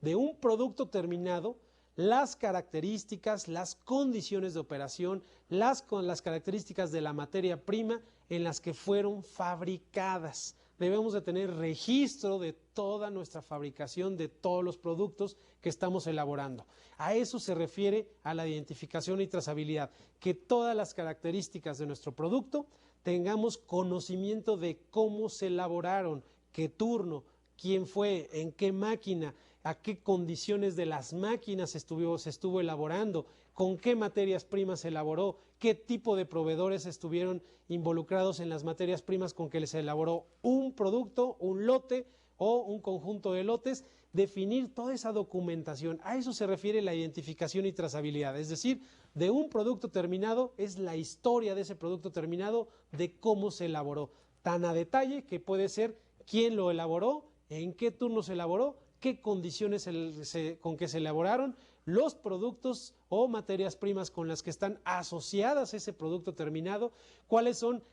de un producto terminado, las características, las condiciones de operación, las características de la materia prima en las que fueron fabricadas. Debemos de tener registro de toda nuestra fabricación, de todos los productos que estamos elaborando. A eso se refiere a la identificación y trazabilidad, que todas las características de nuestro producto tengamos conocimiento de cómo se elaboraron, qué turno, quién fue, en qué máquina, a qué condiciones de las máquinas se estuvo elaborando, con qué materias primas se elaboró, qué tipo de proveedores estuvieron involucrados en las materias primas con que se elaboró un producto, un lote o un conjunto de lotes, definir toda esa documentación. A eso se refiere la identificación y trazabilidad, es decir, de un producto terminado es la historia de ese producto terminado, de cómo se elaboró, tan a detalle que puede ser quién lo elaboró, en qué turno se elaboró, qué condiciones con que se elaboraron, los productos o materias primas con las que están asociadas a ese producto terminado, cuáles son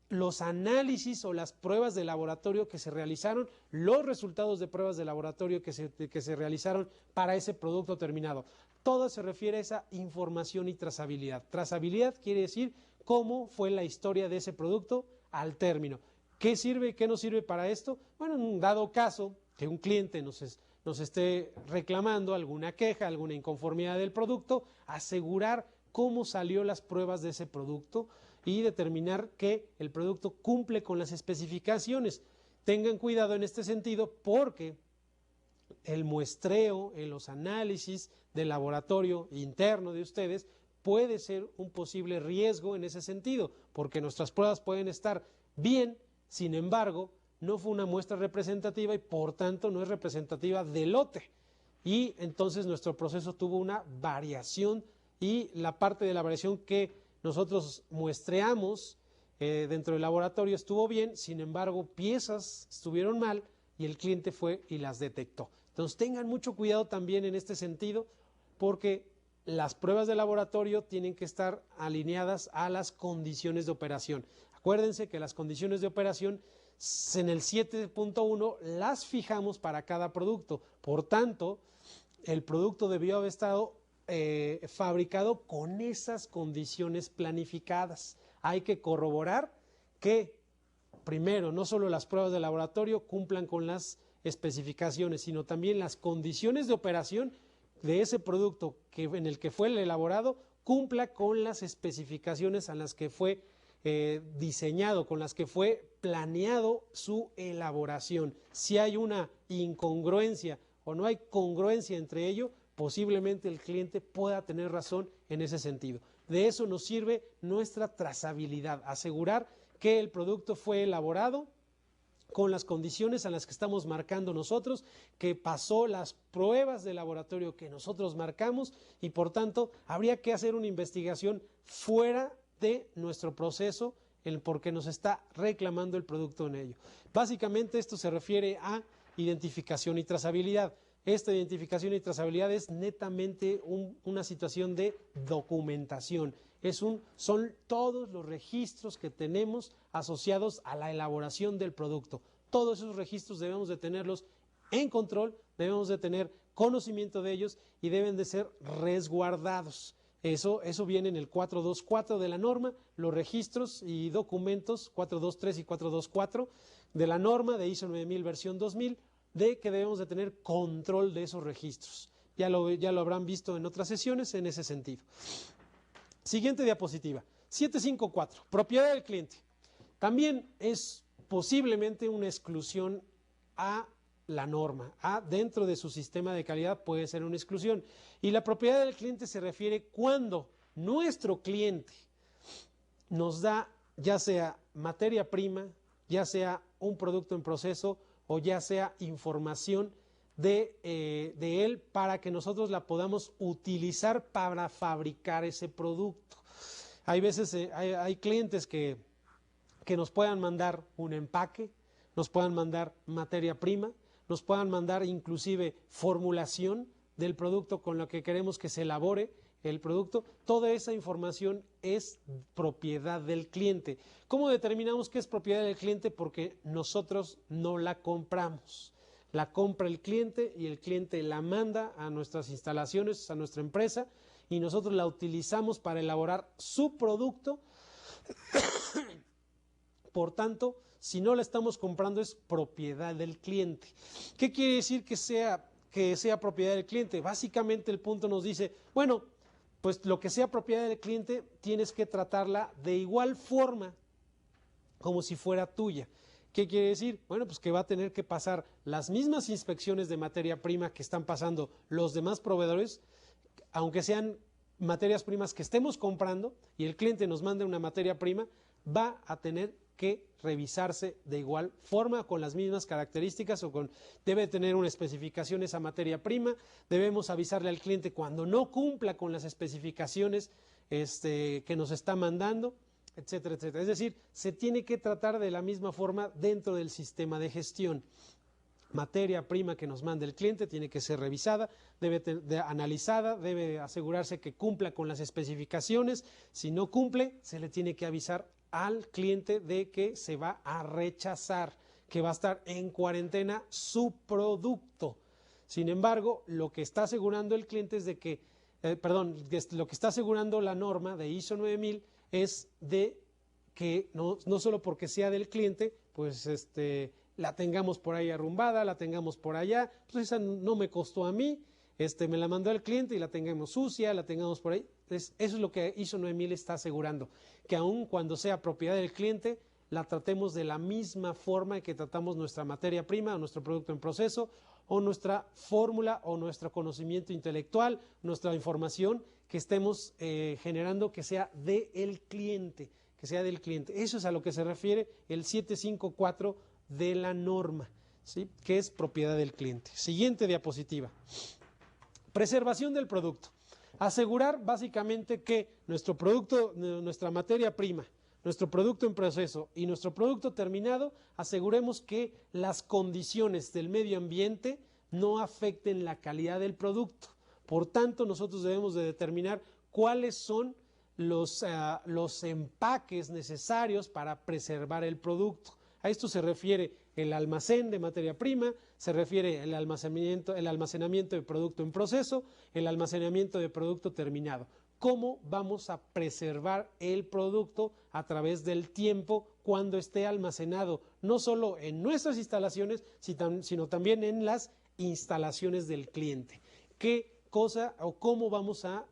los análisis o las pruebas de laboratorio que se realizaron, los resultados de pruebas de laboratorio que se realizaron para ese producto terminado. Todo se refiere a esa información y trazabilidad. Trazabilidad quiere decir cómo fue la historia de ese producto al término. ¿Qué sirve y qué no sirve para esto? Bueno, en un dado caso que un cliente nos esté reclamando alguna queja, alguna inconformidad del producto, asegurar cómo salió las pruebas de ese producto y determinar que el producto cumple con las especificaciones. Tengan cuidado en este sentido porque el muestreo en los análisis del laboratorio interno de ustedes puede ser un posible riesgo en ese sentido, porque nuestras pruebas pueden estar bien, sin embargo, no fue una muestra representativa y por tanto no es representativa del lote. Y entonces nuestro proceso tuvo una variación y la parte de la variación que nosotros muestreamos dentro del laboratorio estuvo bien, sin embargo piezas estuvieron mal y el cliente fue y las detectó. Entonces tengan mucho cuidado también en este sentido porque las pruebas de laboratorio tienen que estar alineadas a las condiciones de operación. Acuérdense que las condiciones de operación En el 7.1 las fijamos para cada producto. Por tanto, el producto debió haber estado fabricado con esas condiciones planificadas. Hay que corroborar que, primero, no solo las pruebas de laboratorio cumplan con las especificaciones, sino también las condiciones de operación de ese producto en el que fue elaborado cumpla con las especificaciones a las que fue diseñado, con las que fue planeado su elaboración. Si hay una incongruencia o no hay congruencia entre ello, posiblemente el cliente pueda tener razón en ese sentido. De eso nos sirve nuestra trazabilidad, asegurar que el producto fue elaborado con las condiciones a las que estamos marcando nosotros, que pasó las pruebas de laboratorio que nosotros marcamos y por tanto habría que hacer una investigación fuera de nuestro proceso porque nos está reclamando el producto en ello. Básicamente esto se refiere a identificación y trazabilidad. Esta identificación y trazabilidad es netamente una situación de documentación. Son todos los registros que tenemos asociados a la elaboración del producto. Todos esos registros debemos de tenerlos en control, debemos de tener conocimiento de ellos y deben de ser resguardados. Eso viene en el 424 de la norma, los registros y documentos 423 y 424 de la norma de ISO 9000 versión 2000, de que debemos de tener control de esos registros. Ya lo habrán visto en otras sesiones en ese sentido. Siguiente diapositiva, 754, propiedad del cliente. También es posiblemente una exclusión a la norma. Dentro de su sistema de calidad puede ser una exclusión. Y la propiedad del cliente se refiere cuando nuestro cliente nos da ya sea materia prima, ya sea un producto en proceso o ya sea información de él para que nosotros la podamos utilizar para fabricar ese producto. Hay veces, hay clientes que nos puedan mandar un empaque, nos puedan mandar materia prima, nos puedan mandar inclusive formulación del producto con lo que queremos que se elabore el producto. Toda esa información es propiedad del cliente. ¿Cómo determinamos que es propiedad del cliente? Porque nosotros no la compramos. La compra el cliente y el cliente la manda a nuestras instalaciones, a nuestra empresa, y nosotros la utilizamos para elaborar su producto. Por tanto, si no la estamos comprando es propiedad del cliente. ¿Qué quiere decir que sea propiedad del cliente? Básicamente el punto nos dice, bueno, pues lo que sea propiedad del cliente tienes que tratarla de igual forma como si fuera tuya. ¿Qué quiere decir? Bueno, pues que va a tener que pasar las mismas inspecciones de materia prima que están pasando los demás proveedores, aunque sean materias primas que estemos comprando y el cliente nos mande una materia prima, va a tener que revisarse de igual forma, con las mismas características debe tener una especificación esa materia prima, debemos avisarle al cliente cuando no cumpla con las especificaciones que nos está mandando, etcétera, etcétera. Es decir, se tiene que tratar de la misma forma dentro del sistema de gestión. Materia prima que nos manda el cliente tiene que ser revisada, analizada, debe asegurarse que cumpla con las especificaciones. Si no cumple, se le tiene que avisar al cliente de que se va a rechazar, que va a estar en cuarentena su producto. Sin embargo, lo que está asegurando el cliente es de que, lo que está asegurando la norma de ISO 9000 es de que no solo porque sea del cliente, pues la tengamos por ahí arrumbada, la tengamos por allá, pues esa no me costó a mí, me la mandó el cliente y la tengamos sucia, la tengamos por ahí. Entonces, eso es lo que ISO 9000 está asegurando, que aun cuando sea propiedad del cliente, la tratemos de la misma forma que tratamos nuestra materia prima o nuestro producto en proceso o nuestra fórmula o nuestro conocimiento intelectual, nuestra información que estemos generando que sea del cliente, Eso es a lo que se refiere el 754 de la norma, ¿sí? Que es propiedad del cliente. Siguiente diapositiva. Preservación del producto. Asegurar básicamente que nuestro producto, nuestra materia prima, nuestro producto en proceso y nuestro producto terminado, aseguremos que las condiciones del medio ambiente no afecten la calidad del producto. Por tanto, nosotros debemos de determinar cuáles son los empaques necesarios para preservar el producto. A esto se refiere el almacén de materia prima, se refiere el almacenamiento de producto en proceso, el almacenamiento de producto terminado. ¿Cómo vamos a preservar el producto a través del tiempo cuando esté almacenado, no solo en nuestras instalaciones, sino también en las instalaciones del cliente? ¿Qué cosa o cómo vamos a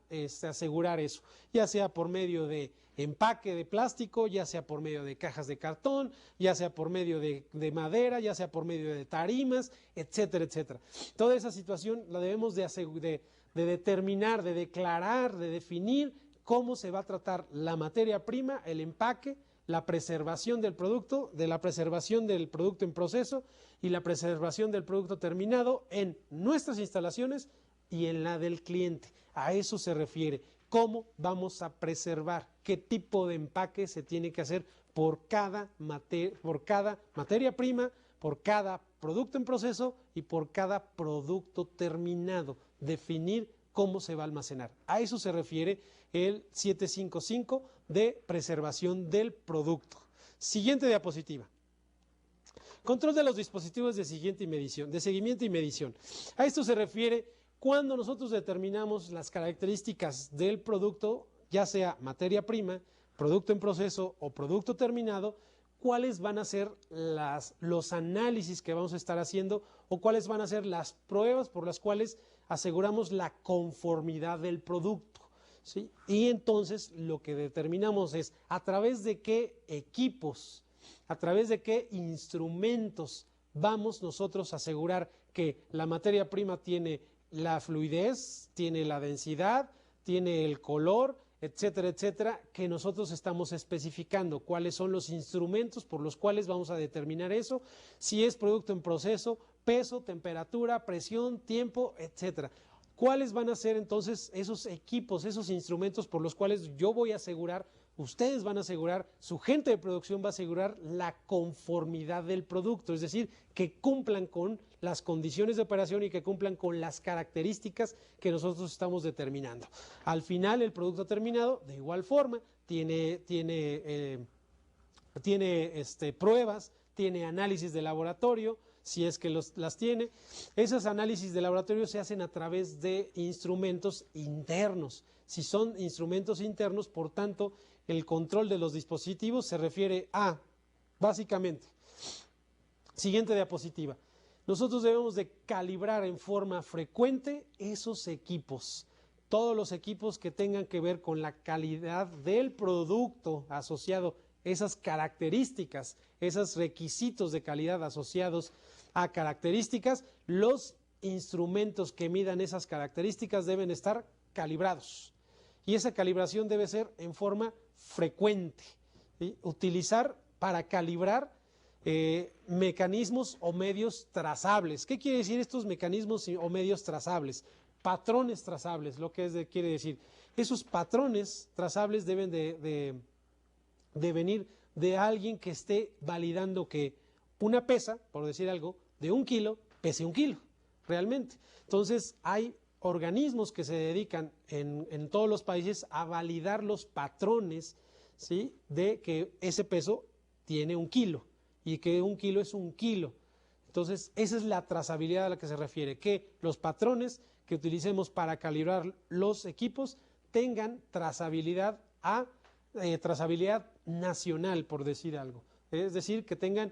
asegurar eso? Ya sea por medio de empaque de plástico, ya sea por medio de cajas de cartón, ya sea por medio de madera, ya sea por medio de tarimas, etcétera, etcétera. Toda esa situación la debemos de determinar, de declarar, de definir cómo se va a tratar la materia prima, el empaque, la preservación del producto, de la preservación del producto en proceso y la preservación del producto terminado en nuestras instalaciones y en la del cliente. A eso se refiere. ¿Cómo vamos a preservar? ¿Qué tipo de empaque se tiene que hacer por cada materia prima, por cada producto en proceso y por cada producto terminado? Definir cómo se va a almacenar. A eso se refiere el 755 de preservación del producto. Siguiente diapositiva. Control de los dispositivos de seguimiento y medición. A esto se refiere cuando nosotros determinamos las características del producto, ya sea materia prima, producto en proceso o producto terminado, cuáles van a ser los análisis que vamos a estar haciendo o cuáles van a ser las pruebas por las cuales aseguramos la conformidad del producto, ¿sí? Y entonces lo que determinamos es a través de qué equipos, a través de qué instrumentos vamos nosotros a asegurar que la materia prima tiene la fluidez, tiene la densidad, tiene el color, etcétera, etcétera, que nosotros estamos especificando cuáles son los instrumentos por los cuales vamos a determinar eso, si es producto en proceso, peso, temperatura, presión, tiempo, etcétera. ¿Cuáles van a ser entonces esos equipos, esos instrumentos por los cuales yo voy a asegurar, ustedes van a asegurar, su gente de producción va a asegurar la conformidad del producto? Es decir, que cumplan con las condiciones de operación y que cumplan con las características que nosotros estamos determinando. Al final, el producto terminado, de igual forma, tiene pruebas, tiene análisis de laboratorio, si es que las tiene. Esos análisis de laboratorio se hacen a través de instrumentos internos. Si son instrumentos internos, por tanto, el control de los dispositivos se refiere a, básicamente, siguiente diapositiva. Nosotros debemos de calibrar en forma frecuente esos equipos. Todos los equipos que tengan que ver con la calidad del producto asociado, esas características, esos requisitos de calidad asociados a características, los instrumentos que midan esas características deben estar calibrados. Y esa calibración debe ser en forma frecuente, ¿sí? Utilizar para calibrar mecanismos o medios trazables. ¿Qué quiere decir estos mecanismos o medios trazables? Patrones trazables, lo que quiere decir. Esos patrones trazables deben de venir de alguien que esté validando que una pesa, por decir algo, de 1 kilo, pese 1 kilo, realmente. Entonces, hay organismos que se dedican en todos los países a validar los patrones, ¿sí?, de que ese peso tiene 1 kilo y que 1 kilo es 1 kilo. Entonces, esa es la trazabilidad a la que se refiere, que los patrones que utilicemos para calibrar los equipos tengan trazabilidad trazabilidad nacional, por decir algo. Es decir, que tengan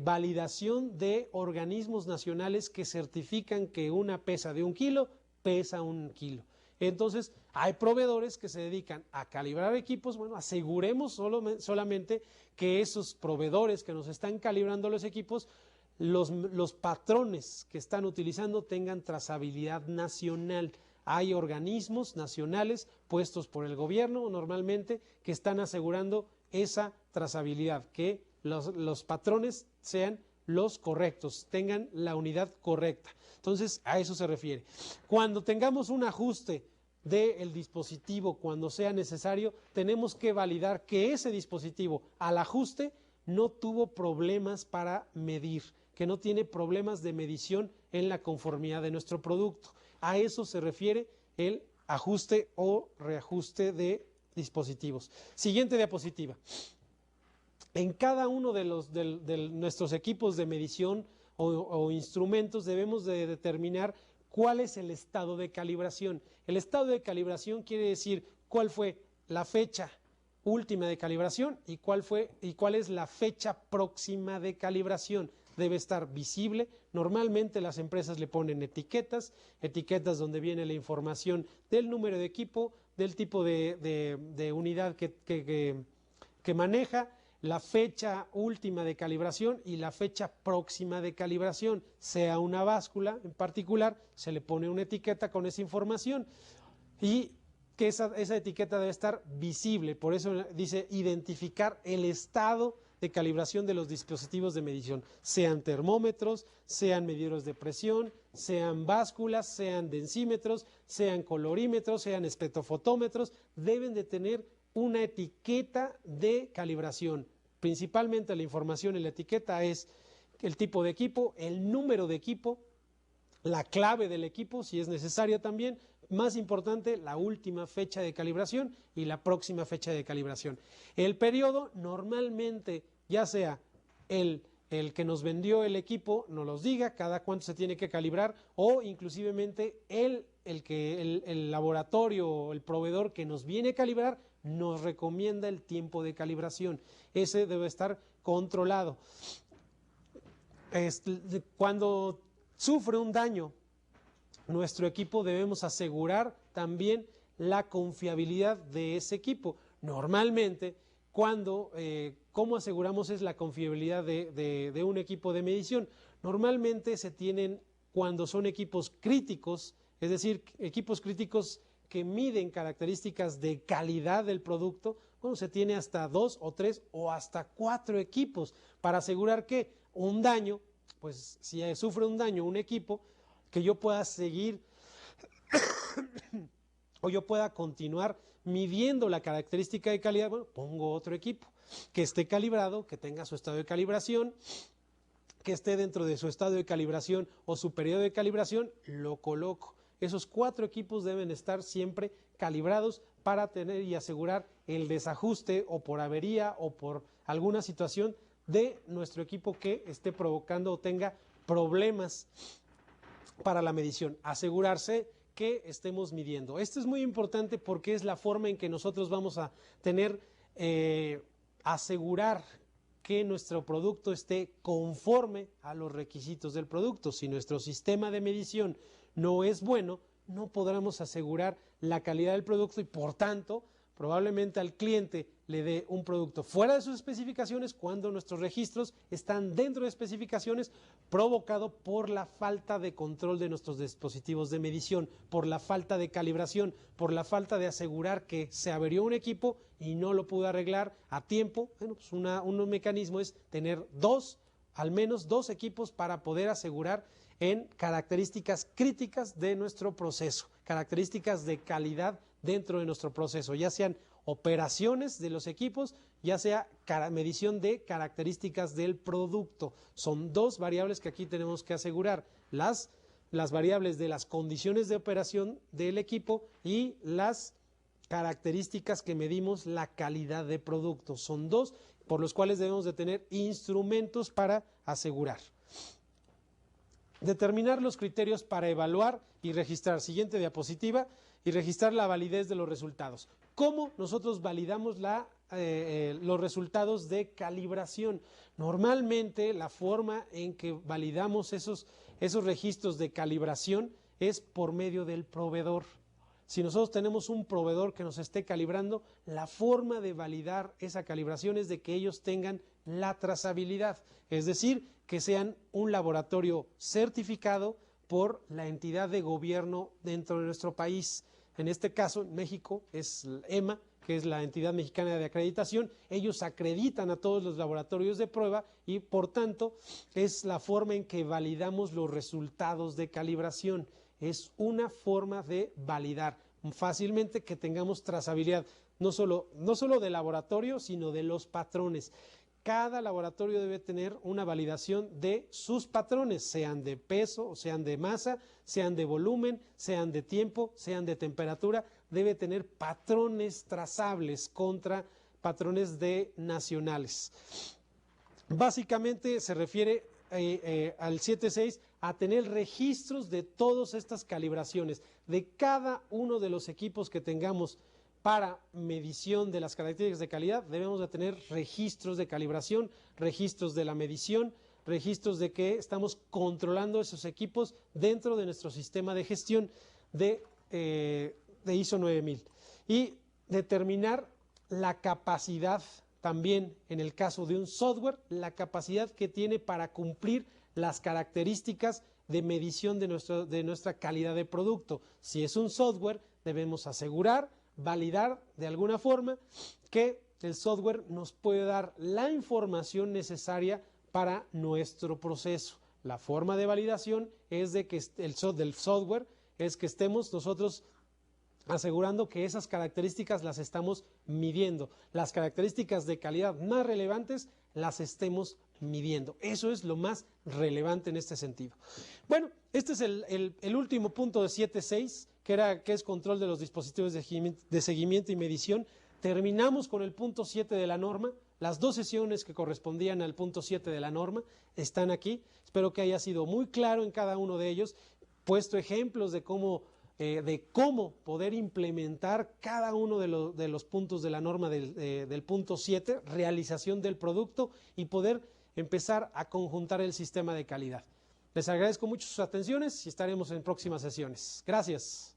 validación de organismos nacionales que certifican que una pesa de 1 kilo pesa 1 kilo. Entonces, hay proveedores que se dedican a calibrar equipos. Bueno, aseguremos solamente que esos proveedores que nos están calibrando los equipos, los patrones que están utilizando tengan trazabilidad nacional. Hay organismos nacionales puestos por el gobierno normalmente que están asegurando esa trazabilidad, que los patrones sean los correctos, tengan la unidad correcta. Entonces, a eso se refiere. Cuando tengamos un ajuste del dispositivo, cuando sea necesario, tenemos que validar que ese dispositivo al ajuste no tuvo problemas para medir, que no tiene problemas de medición en la conformidad de nuestro producto. A eso se refiere el ajuste o reajuste de dispositivos. Siguiente diapositiva. En cada uno de nuestros equipos de medición o instrumentos debemos de determinar cuál es el estado de calibración. El estado de calibración quiere decir cuál fue la fecha última de calibración y cuál es la fecha próxima de calibración. Debe estar visible. Normalmente las empresas le ponen etiquetas donde viene la información del número de equipo, del tipo de unidad que maneja, la fecha última de calibración y la fecha próxima de calibración. Sea una báscula en particular, se le pone una etiqueta con esa información y que esa etiqueta debe estar visible. Por eso dice identificar el estado de calibración de los dispositivos de medición, sean termómetros, sean medidores de presión, sean básculas, sean densímetros, sean colorímetros, sean espectrofotómetros, deben de tener una etiqueta de calibración. Principalmente la información en la etiqueta es el tipo de equipo, el número de equipo, la clave del equipo si es necesaria también, más importante la última fecha de calibración y la próxima fecha de calibración. El periodo normalmente, ya sea el que nos vendió el equipo nos los diga cada cuánto se tiene que calibrar, o inclusivemente el laboratorio o el proveedor que nos viene a calibrar nos recomienda el tiempo de calibración. Ese debe estar controlado. Cuando sufre un daño nuestro equipo, debemos asegurar también la confiabilidad de ese equipo. Normalmente, ¿cómo aseguramos es la confiabilidad de un equipo de medición? Normalmente se tienen cuando son equipos críticos, es decir, equipos críticos que miden características de calidad del producto. Bueno, se tiene hasta 2 o 3 o hasta 4 equipos para asegurar que un daño, pues si sufre un daño un equipo, que yo pueda seguir o yo pueda continuar midiendo la característica de calidad. Bueno, pongo otro equipo que esté calibrado, que tenga su estado de calibración, que esté dentro de su estado de calibración o su periodo de calibración, lo coloco. Esos 4 equipos deben estar siempre calibrados para tener y asegurar el desajuste o por avería o por alguna situación de nuestro equipo que esté provocando o tenga problemas para la medición. Asegurarse que estemos midiendo. Esto es muy importante porque es la forma en que nosotros vamos a tener, asegurar que nuestro producto esté conforme a los requisitos del producto. Si nuestro sistema de medición no es bueno, no podremos asegurar la calidad del producto y por tanto probablemente al cliente le dé un producto fuera de sus especificaciones cuando nuestros registros están dentro de especificaciones, provocado por la falta de control de nuestros dispositivos de medición, por la falta de calibración, por la falta de asegurar que se averió un equipo y no lo pudo arreglar a tiempo. Bueno, pues un mecanismo es tener al menos dos equipos para poder asegurar en características críticas de nuestro proceso, características de calidad dentro de nuestro proceso, ya sean operaciones de los equipos, ya sea medición de características del producto. Son 2 variables que aquí tenemos que asegurar, las variables de las condiciones de operación del equipo y las características que medimos la calidad de producto. Son 2 por los cuales debemos de tener instrumentos para asegurar. Determinar los criterios para evaluar y registrar. Siguiente diapositiva. Y registrar la validez de los resultados. ¿Cómo nosotros validamos los resultados de calibración? Normalmente la forma en que validamos esos registros de calibración es por medio del proveedor. Si nosotros tenemos un proveedor que nos esté calibrando, la forma de validar esa calibración es de que ellos tengan la trazabilidad, es decir, que sean un laboratorio certificado por la entidad de gobierno dentro de nuestro país. En este caso, en México, es EMA, que es la entidad mexicana de acreditación. Ellos acreditan a todos los laboratorios de prueba y, por tanto, es la forma en que validamos los resultados de calibración. Es una forma de validar fácilmente que tengamos trazabilidad, no solo del laboratorio, sino de los patrones. Cada laboratorio debe tener una validación de sus patrones, sean de peso, sean de masa, sean de volumen, sean de tiempo, sean de temperatura. Debe tener patrones trazables contra patrones de nacionales. Básicamente se refiere al 7.6 a tener registros de todas estas calibraciones, de cada uno de los equipos que tengamos para medición de las características de calidad. Debemos de tener registros de calibración, registros de la medición, registros de que estamos controlando esos equipos dentro de nuestro sistema de gestión de ISO 9000 y determinar la capacidad también, en el caso de un software, la capacidad que tiene para cumplir las características de medición de nuestra calidad de producto. Si es un software, debemos asegurar, validar de alguna forma que el software nos puede dar la información necesaria para nuestro proceso. La forma de validación es de que del software es que estemos nosotros asegurando que esas características las estamos midiendo. Las características de calidad más relevantes las estemos midiendo. Eso es lo más relevante en este sentido. Bueno, este es el último punto de 7.6, que es control de los dispositivos de seguimiento y medición. Terminamos con el punto 7 de la norma. Las dos sesiones que correspondían al punto 7 de la norma están aquí. Espero que haya sido muy claro en cada uno de ellos, puesto ejemplos de cómo poder implementar cada uno de los puntos de la norma del punto 7, realización del producto, y poder empezar a conjuntar el sistema de calidad. Les agradezco mucho sus atenciones y estaremos en próximas sesiones. Gracias.